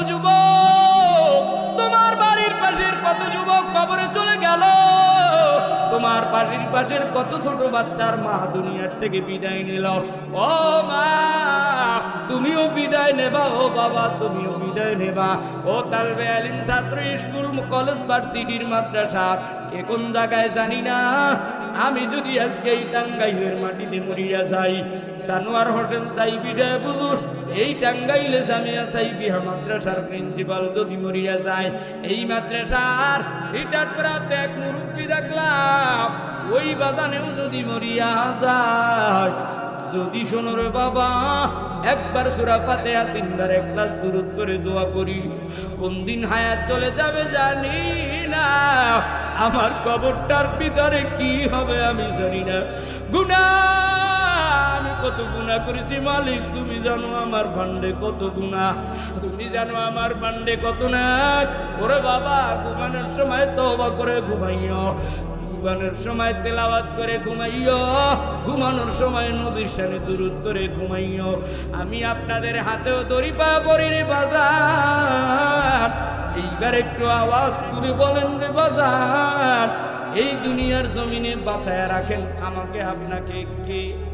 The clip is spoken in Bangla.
যুবক, তোমার বাড়ির পাশের কত যুবক কবরে চলে গেল, তোমার বাড়ির পাশের কত ছোট বাচ্চার মা দুনিয়ার থেকে বিদায় নিল। ও মা, তুমিও বিদায় নেবা, ও বাবা তুমিও বিদায় নেবা। ও তালবে আলিম ছাত্র, স্কুল কলেজ ভার্সিটির মাদ্রাসা কে কোন জায়গায় জানি না, আমি যদি আজকে এই টাঙ্গাইলের মাটিতে মরিয়া যাই, সানোয়ার হোসেন সাইবি সাহেব হুজুর এই টাঙ্গাইলে জামিয়া সাইবিহা মাদ্রাসার প্রিন্সিপাল যদি মরিয়া যায়, এই মাদ্রাসার রিটায়ার প্রাপ্ত এক মুরব্বী দেখলাম ওই বাজানেও যদি মরিয়া যায়, যদি শোনো রে বাবা, একবার সূরা ফাতিহা তিনবার ইখলাস দুরূদ করে দোয়া করি, কোন দিন হায়াত চলে যাবে জানি না, আমার কবরটার ভিতরে কি হবে আমি জানি না। গুনাহ, আমি কত গুনাহ করেছি মালিক, তুমি জানো আমার ভান্ডে কত গুনাহ, তুমি জানো আমার ভান্ডে কত না। ওরে বাবা, ঘুমানোর সময় তওবা করে ঘুমাইও, ঘুমানোর সময় তেলাওয়াত করে ঘুমাইও, ঘুমানোর সময় নবীর শানে দুরূদ করে ঘুমাইও। আমি আপনাদের হাতেও দড়ি পা করি রে বাজার, এইবার একটু আওয়াজ তুলে বলেন রে বাজার, এই দুনিয়ার জমিনে বাঁচায়া রাখেন আমাকে আপনাকে কে?